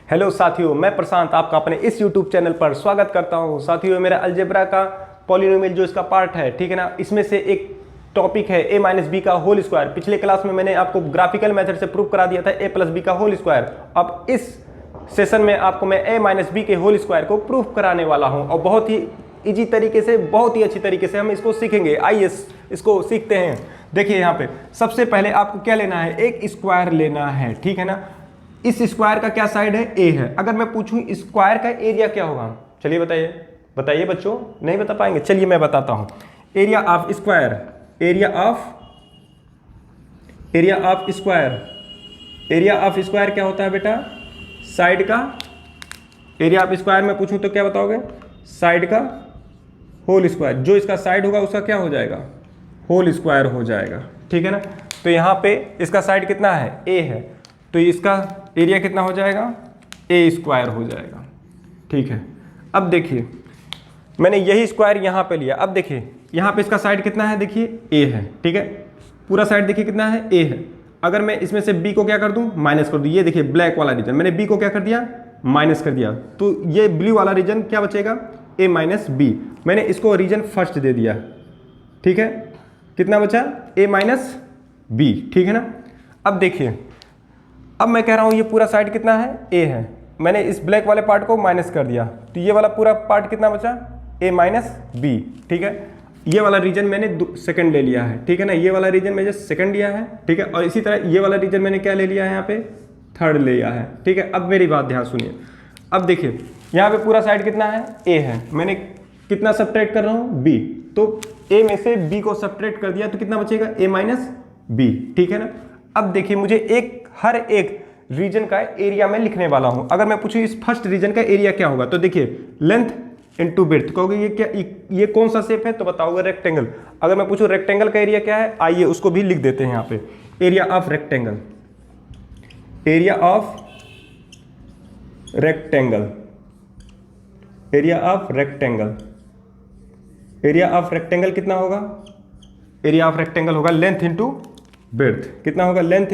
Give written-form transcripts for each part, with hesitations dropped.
Hello साथियों, मैं प्रशांत आपका अपने इस YouTube चैनल पर स्वागत करता हूं। साथियों, मेरा अलजेब्रा का पॉलिनोमियल जो इसका पार्ट है, ठीक है ना, इसमें से एक टॉपिक है a माइनस बी का होल स्क्वायर। पिछले क्लास में मैंने आपको ग्राफिकल मेथड से प्रूव करा दिया था a प्लस बी का होल स्क्वायर। अब इस सेशन में आपको मैं a माइनस बी के होल स्क्वायर को प्रूव कराने वाला हूँ और बहुत ही ईजी तरीके से, बहुत ही अच्छी तरीके से हम इसको सीखेंगे। आइए इसको सीखते हैं। देखिए यहाँ पे सबसे पहले आपको क्या लेना है, एक स्क्वायर लेना है, ठीक है ना। इस स्क्वायर का क्या साइड है, ए है। अगर मैं पूछूं स्क्वायर का एरिया क्या होगा, चलिए बताइए बताइए बच्चों, नहीं बता पाएंगे, चलिए मैं बताता हूं। Area of square, area of square क्या होता है बेटा, साइड का एरिया ऑफ स्क्वायर में पूछूं तो क्या बताओगे, साइड का होल स्क्वायर। जो इसका साइड होगा उसका क्या हो जाएगा, होल स्क्वायर हो जाएगा, ठीक है ना। तो यहाँ पे इसका साइड कितना है, ए है, तो इसका एरिया कितना हो जाएगा, ए स्क्वायर हो जाएगा, ठीक है। अब देखिए मैंने यही स्क्वायर यहाँ पे लिया। अब देखिए यहाँ पे इसका साइड कितना है, देखिए ए है, ठीक है। पूरा साइड देखिए कितना है, ए है। अगर मैं इसमें से बी को क्या कर दूँ, माइनस कर दूँ। ये देखिए ब्लैक वाला रीजन, मैंने बी को क्या कर दिया, माइनस कर दिया, तो ये ब्लू वाला रीजन क्या बचेगा, ए माइनस बी। मैंने इसको रीजन फर्स्ट दे दिया, ठीक है। कितना बचा, ए माइनस बी, ठीक है ना। अब देखिए, अब मैं कह रहा हूँ ये पूरा साइड कितना है, ए है। मैंने इस ब्लैक वाले पार्ट को माइनस कर दिया, तो ये वाला पूरा पार्ट कितना बचा, ए माइनस बी, ठीक है। ये वाला रीजन मैंने सेकंड ले लिया है, ठीक है ना। ये वाला रीजन मैंने सेकंड लिया है, ठीक है। और इसी तरह ये वाला रीजन मैंने क्या ले लिया है, यहाँ पे थर्ड ले लिया है, ठीक है। अब मेरी बात ध्यान सुनिए। अब देखिए यहाँ पे पूरा साइड कितना है, ए है। मैंने कितना सब्ट्रैक्ट कर रहा हूँ, बी, तो ए में से बी को सब्ट्रैक्ट कर दिया तो कितना बचेगा, ए माइनस बी, ठीक है ना। अब देखिए मुझे हर एक रीजन का एरिया में लिखने वाला हूं। अगर मैं पूछूं इस फर्स्ट रीजन का एरिया क्या होगा, तो देखिए लेंथ इनटू विड्थ। कहोगे ये क्या, ये कौन सा शेप है, तो बताओगे रेक्टेंगल। अगर मैं पूछूं रेक्टेंगल का एरिया क्या है, आइए उसको भी लिख देते हैं यहाँ पे। Area of rectangle, area of rectangle, area of rectangle, area of rectangle कितना होगा, एरिया ऑफ रेक्टेंगल होगा लेंथ इंटू विड्थ। कितना होगा, लेंथ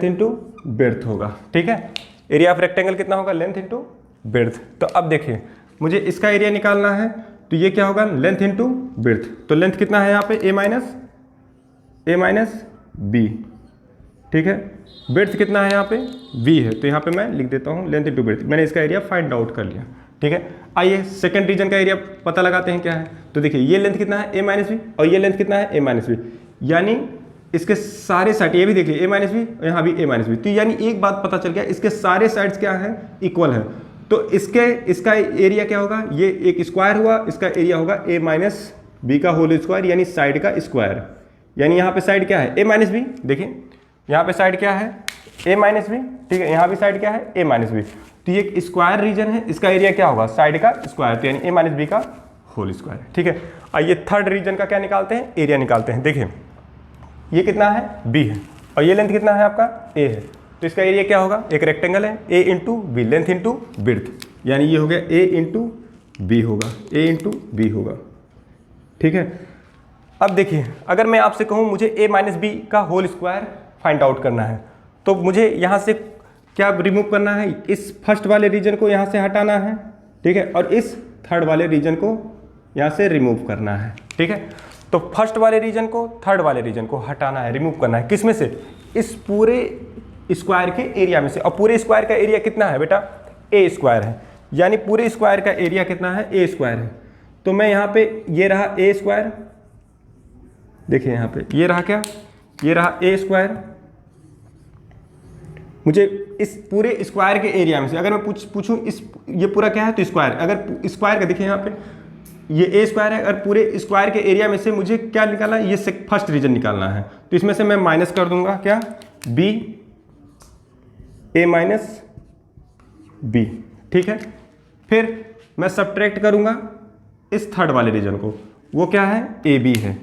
इंटू विड्थ होगा, ठीक है। एरिया ऑफ रेक्टेंगल कितना होगा, लेंथ इंटू विड्थ। तो अब देखिए मुझे इसका एरिया निकालना है, तो ये क्या होगा, लेंथ इंटू विड्थ। तो लेंथ कितना है यहाँ पे, ए माइनस बी, ठीक है। विड्थ कितना है यहाँ पे, बी है, तो यहाँ पे मैं लिख देता हूँ लेंथ इंटू विड्थ। मैंने इसका एरिया फाइंड आउट कर लिया, ठीक है। आइए सेकंड रीजन का एरिया पता लगाते हैं क्या है। तो देखिए ये लेंथ कितना है, ए माइनस बी, और ये लेंथ कितना है, ए माइनस बी। यानी इसके सारे साइड, ये भी देखिए ए माइनस बी, यहाँ भी ए माइनस बी। तो यानी एक बात पता चल गया, इसके सारे साइड्स क्या है, इक्वल है। तो इसका एरिया क्या होगा, ये एक स्क्वायर हुआ, इसका एरिया होगा ए माइनस बी का होल स्क्वायर, यानी साइड का स्क्वायर। यानी यहाँ पे साइड क्या है, ए माइनस बी। देखिए यहाँ पे साइड क्या है, ए माइनस बी, ठीक है। यहाँ भी साइड क्या है, ए माइनस बी। तो ये एक स्क्वायर रीजन है, इसका एरिया क्या होगा, साइड का स्क्वायर, तो यानी ए माइनस बी का होल स्क्वायर, ठीक है। आइए थर्ड रीजन का क्या निकालते हैं, एरिया निकालते हैं। देखिए ये कितना है, बी है, और ये लेंथ कितना है आपका, ए है। तो इसका एरिया क्या होगा, एक रेक्टेंगल है, A into B, length into width, यानी ये हो गया ए इंटू बी होगा, ए इंटू बी होगा, ठीक है। अब देखिए अगर मैं आपसे कहूँ मुझे ए माइनस बी का होल स्क्वायर फाइंड आउट करना है, तो मुझे यहाँ से क्या रिमूव करना है, इस फर्स्ट वाले रीजन को यहाँ से हटाना है, ठीक है, और इस थर्ड वाले रीजन को यहाँ से रिमूव करना है, ठीक है। तो फर्स्ट वाले रीजन को, थर्ड वाले रीजन को हटाना है, रिमूव करना है। किस में से, इस पूरे स्क्वायर के एरिया में से। और पूरे स्क्वायर का एरिया कितना है बेटा, ए स्क्वायर है, यानी पूरे स्क्वायर का एरिया कितना है, ए स्क्वायर है। तो मैं यहाँ पे, ये रहा ए स्क्वायर, देखिए यहाँ पे ये रहा क्या, ये रहा ए स्क्वायर। मुझे इस पूरे स्क्वायर के एरिया में से अगर मैं पूछूं इस, ये पूरा क्या है, तो स्क्वायर। अगर स्क्वायर का देखिए यहाँ पे ये ए स्क्वायर है, अगर पूरे स्क्वायर के एरिया में से मुझे क्या निकालना है, ये फर्स्ट रीजन निकालना है। तो इसमें से मैं माइनस कर दूंगा क्या, बी, ए माइनस बी, ठीक है। फिर मैं सब्ट्रैक्ट करूंगा इस थर्ड वाले रीजन को, वो क्या है, ए बी है,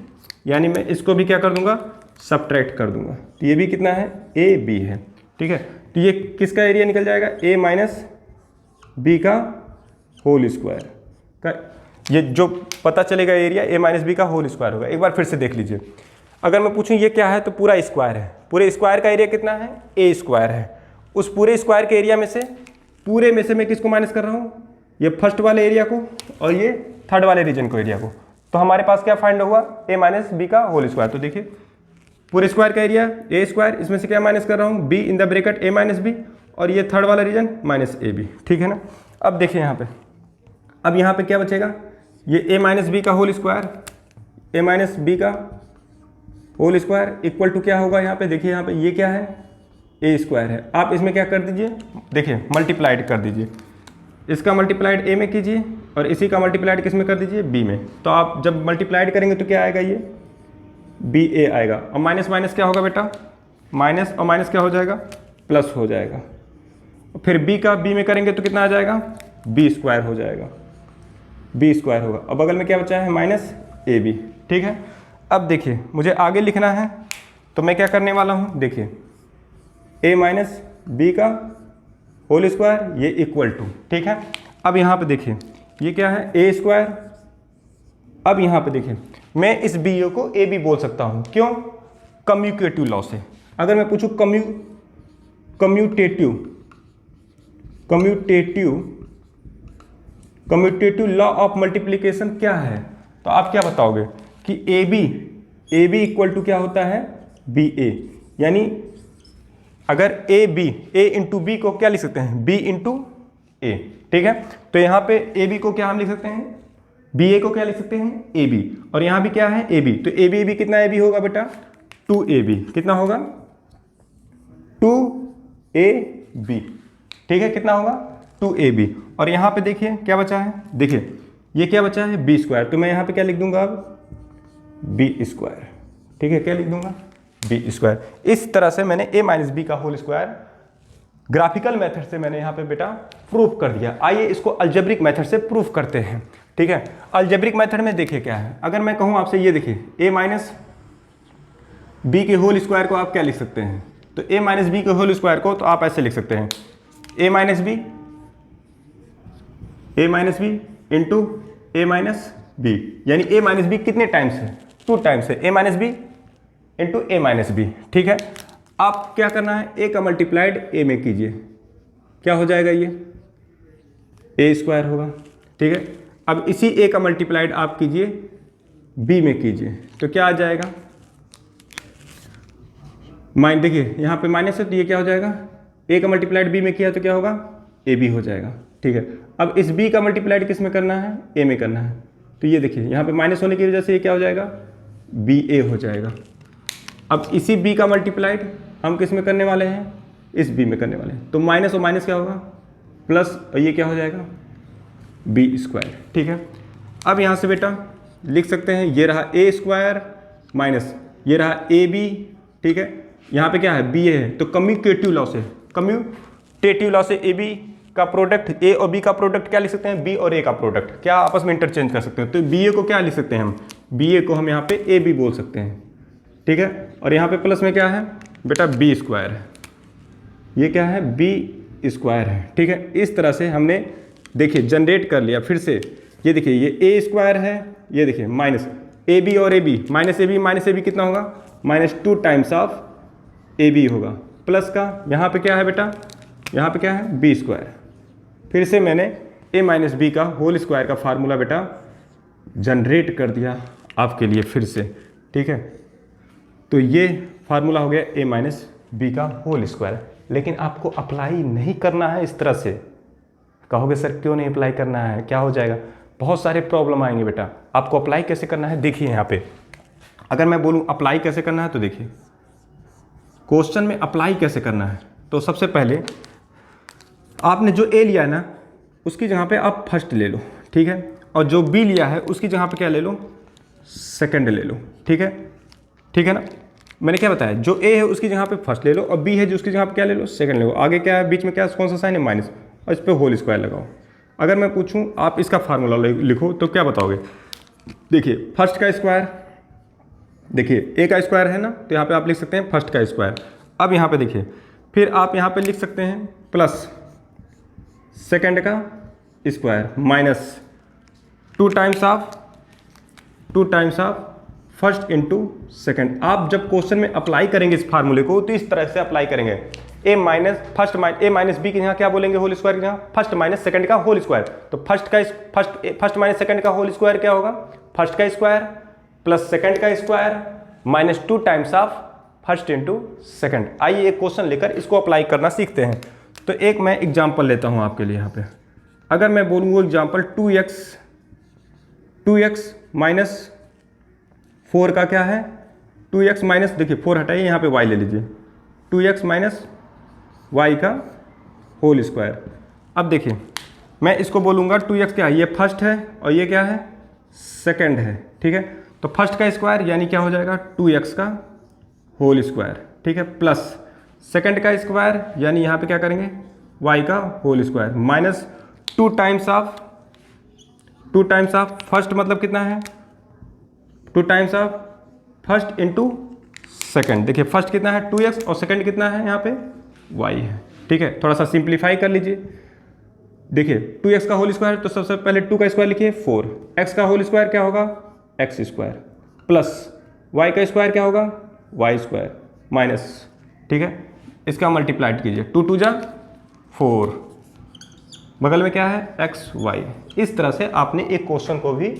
यानी मैं इसको भी क्या कर दूंगा, सब्ट्रैक्ट कर दूंगा। तो ये भी कितना है, ए बी है, ठीक है। तो ये किसका एरिया निकल जाएगा, ए माइनस बी का होल स्क्वायर का। ये जो पता चलेगा एरिया ए माइनस बी का होल स्क्वायर होगा। एक बार फिर से देख लीजिए, अगर मैं पूछूं ये क्या है, तो पूरा स्क्वायर है, पूरे स्क्वायर का एरिया कितना है, ए स्क्वायर है, उस पूरे स्क्वायर के एरिया में से, पूरे में से मैं किसको माइनस कर रहा हूँ, ये फर्स्ट वाले एरिया को और ये थर्ड वाले रीजन को, एरिया को। तो हमारे पास क्या फाइंड हुआ, a माइनस बी का होल स्क्वायर। तो देखिए पूरे स्क्वायर का एरिया ए स्क्वायर, इसमें से क्या माइनस कर रहा हूँ, b in the bracket a minus B, और ये थर्ड वाला रीजन माइनस ए बी, ठीक है ना। अब देखिए यहाँ पे, अब यहाँ पे क्या बचेगा, ये a माइनस बी का whole square, a minus B का होल स्क्वायर इक्वल टू क्या होगा, यहाँ पे देखिए, यहाँ पे ये क्या है, ए स्क्वायर है। आप इसमें क्या कर दीजिए, देखिए मल्टीप्लाइड कर दीजिए, इसका मल्टीप्लाइड ए में कीजिए और इसी का मल्टीप्लाइड किस में कर दीजिए, बी में। तो आप जब मल्टीप्लाइड करेंगे तो क्या आएगा, ये बी ए आएगा, और माइनस माइनस क्या होगा बेटा, माइनस और माइनस क्या हो जाएगा, प्लस हो जाएगा। फिर बी का बी में करेंगे तो कितना आ जाएगा, बी स्क्वायर हो जाएगा, बी स्क्वायर होगा। और बगल में क्या बचा है, माइनस ए बी, ठीक है। अब देखिए मुझे आगे लिखना है, तो मैं क्या करने वाला हूँ, देखिए ए माइनस बी का होल स्क्वायर, ये इक्वल टू, ठीक है। अब यहाँ पे देखिए ये क्या है, ए स्क्वायर। अब यहाँ पे देखिए मैं इस बी को ए बी बोल सकता हूँ, क्यों, कम्यूटेटिव लॉ से। अगर मैं पूछूँ कम्यूटेटिव लॉ ऑफ मल्टीप्लिकेशन क्या है, तो आप क्या बताओगे कि ए बी इक्वल टू क्या होता है, बी ए। यानी अगर ए इंटू बी को क्या लिख सकते हैं, बी इंटू ए, ठीक है। तो यहाँ पे ए बी को क्या हम लिख सकते हैं, बी ए को क्या लिख सकते हैं, ए बी, और यहाँ भी क्या है, ए बी। तो ए बी कितना ए बी होगा बेटा, 2ab, कितना होगा, 2ab, ठीक है, कितना होगा, 2ab। और यहाँ पे देखिए क्या बचा है, देखिए ये क्या बचा है, बी स्क्वायर। तो मैं यहाँ पे क्या लिख दूंगा अब, बी स्क्वायर, ठीक है, क्या लिख दूंगा, बी स्क्वायर। इस तरह से मैंने a माइनस बी का होल स्क्वायर ग्राफिकल मेथड से मैंने यहाँ पे बेटा प्रूफ कर दिया। आइए इसको अलजेब्रिक मेथड से प्रूफ करते हैं, ठीक है। अलजेब्रिक मेथड में देखिए क्या है, अगर मैं कहूँ आपसे, ये देखिए a माइनस बी के होल स्क्वायर को आप क्या लिख सकते हैं, तो a माइनस बी के होल स्क्वायर को तो आप ऐसे लिख सकते हैं, a minus B into a minus B. यानी a माइनस बी कितने टाइम्स है, 2 टाइम्स है, a minus B into A minus B, ठीक है। आप क्या करना है, ए का मल्टीप्लाइड ए में कीजिए, क्या हो जाएगा, ये ए स्क्वायर होगा, ठीक है। अब इसी ए का मल्टीप्लाइड आप कीजिए बी में कीजिए, तो क्या आ जाएगा, देखिए यहाँ पे माइनस है, तो ये क्या हो जाएगा, ए का मल्टीप्लाइड बी में किया तो क्या होगा, ए बी हो जाएगा, ठीक है। अब इस बी का मल्टीप्लाइड किस में करना है, ए में करना है। तो ये देखिए यहाँ पे माइनस होने की वजह से ये क्या हो जाएगा, बी ए हो जाएगा। अब इसी b का मल्टीप्लाइड हम किस में करने वाले हैं, इस b में करने वाले हैं। तो माइनस और माइनस क्या होगा, प्लस, और ये क्या हो जाएगा, b स्क्वायर, ठीक है। अब यहाँ से बेटा लिख सकते हैं, ये रहा a स्क्वायर माइनस ये रहा ए बी, ठीक है। यहाँ पे क्या है, बी ए है, तो कम्यूटेटिव लॉ से ए बी का प्रोडक्ट, ए और बी का प्रोडक्ट क्या लिख सकते हैं, बी और ए का प्रोडक्ट क्या आपस में इंटरचेंज कर सकते हैं। तो बी ए को क्या लिख सकते हैं हम, बी ए को हम यहाँ पे ए बी बोल सकते हैं, ठीक है। और यहाँ पे प्लस में क्या है बेटा, बी स्क्वायर है, ये क्या है, बी स्क्वायर है, ठीक है। इस तरह से हमने देखिए जनरेट कर लिया। फिर से ये देखिए ये ए स्क्वायर है, ये देखिए माइनस ए बी और A B, minus A B कितना होगा, -2 टाइम्स ऑफ ए बी होगा, प्लस का यहाँ पे क्या है बेटा, यहाँ पे क्या है, बी स्क्वायर। फिर से मैंने ए माइनस बी का होल स्क्वायर का फार्मूला बेटा जनरेट कर दिया आपके लिए फिर से, ठीक है। तो ये फार्मूला हो गया a माइनस बी का होल स्क्वायर। लेकिन आपको अप्लाई नहीं करना है इस तरह से। कहोगे सर क्यों नहीं अप्लाई करना है, क्या हो जाएगा, बहुत सारे प्रॉब्लम आएंगे बेटा। आपको अप्लाई कैसे करना है, देखिए यहाँ पे अगर मैं बोलूँ अप्लाई कैसे करना है, तो देखिए क्वेश्चन में अप्लाई कैसे करना है। तो सबसे पहले आपने जो a लिया है ना, उसकी जगह पे आप फर्स्ट ले लो, ठीक है। और जो b लिया है उसकी जगह पे क्या ले लो, सेकंड ले लो, ठीक है, ठीक है ना। मैंने क्या बताया, जो a है उसकी जगह पे फर्स्ट ले लो, और b है जो उसकी जगह पे क्या ले लो, सेकंड ले लो। आगे क्या है, बीच में क्या कौन सा साइन है, माइनस, और इस पर होल स्क्वायर लगाओ। अगर मैं पूछूं आप इसका फार्मूला लिखो तो क्या बताओगे, देखिए फर्स्ट का स्क्वायर, देखिए a का स्क्वायर है ना, तो यहाँ पे आप लिख सकते हैं फर्स्ट का स्क्वायर। अब यहाँ पे देखिए फिर आप यहाँ पे लिख सकते हैं प्लस सेकंड का square minus 2 times of first into second. आप जब क्वेश्चन में अप्लाई करेंगे इस फार्मूले को तो इस तरह से अप्लाई करेंगे, ए माइनस बी के यहाँ क्या बोलेंगे होल स्क्वायर के यहाँ फर्स्ट माइनस सेकंड का होल स्क्वायर। तो फर्स्ट माइनस सेकंड का होल स्क्वायर क्या होगा, फर्स्ट का स्क्वायर प्लस सेकंड का square minus 2 times of first into second. आइए एक क्वेश्चन लेकर इसको अप्लाई करना सीखते हैं। तो एक मैं एग्जाम्पल लेता हूँ आपके लिए यहाँ पे। अगर मैं बोलूँ एग्जाम्पल 2x माइनस 4 का क्या है, 2x माइनस, देखिए 4 हटाइए, यहाँ पे y ले लीजिए, 2x माइनस y का होल स्क्वायर। अब देखिए मैं इसको बोलूँगा 2x क्या है, ये फर्स्ट है और ये क्या है, सेकंड है, ठीक है। तो फर्स्ट का स्क्वायर यानी क्या हो जाएगा 2x का होल स्क्वायर, ठीक है, प्लस सेकंड का स्क्वायर यानी यहाँ पे क्या करेंगे y का whole square minus 2 times of first, मतलब कितना है 2 times of first into second. देखिए फर्स्ट कितना है 2x और सेकेंड कितना है यहाँ पे y है, ठीक है। थोड़ा सा सिंप्लीफाई कर लीजिए। देखिए 2x का होल स्क्वायर, तो सबसे पहले 2 का स्क्वायर लिखिए 4, x का होल स्क्वायर क्या होगा x स्क्वायर, प्लस y का स्क्वायर क्या होगा y स्क्वायर माइनस, ठीक है, इसका मल्टीप्लाइड कीजिए, 2 2 जा 4, बगल में क्या है एक्स वाई। इस तरह से आपने एक क्वेश्चन को भी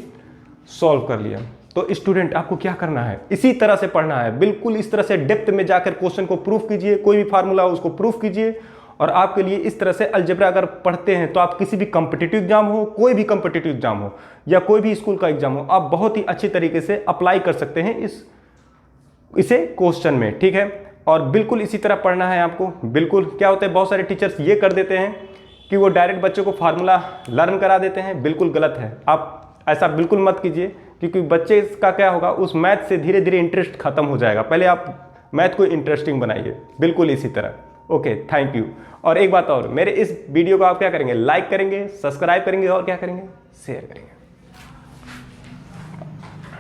सॉल्व कर लिया। तो स्टूडेंट आपको क्या करना है, इसी तरह से पढ़ना है, बिल्कुल इस तरह से डेप्थ में जाकर क्वेश्चन को प्रूफ कीजिए, कोई भी फार्मूला हो उसको प्रूफ कीजिए। और आपके लिए इस तरह से अलजेब्रा अगर पढ़ते हैं तो आप किसी भी कॉम्पिटिटिव एग्जाम हो, कोई भी कॉम्पिटिटिव एग्जाम हो या कोई भी स्कूल का एग्जाम हो, आप बहुत ही अच्छी तरीके से अप्लाई कर सकते हैं इसे क्वेश्चन में, ठीक है। और बिल्कुल इसी तरह पढ़ना है आपको। बिल्कुल क्या होता है, बहुत सारे टीचर्स ये कर देते हैं कि वो डायरेक्ट बच्चों को फार्मूला लर्न करा देते हैं, बिल्कुल गलत है। आप ऐसा बिल्कुल मत कीजिए, क्योंकि बच्चे का क्या होगा, उस मैथ से धीरे धीरे इंटरेस्ट खत्म हो जाएगा। पहले आप मैथ को इंटरेस्टिंग बनाइए, बिल्कुल इसी तरह। Okay, thank you. और एक बात और, मेरे इस वीडियो को आप क्या करेंगे, लाइक करेंगे, सब्सक्राइब करेंगे और क्या करेंगे, शेयर करेंगे।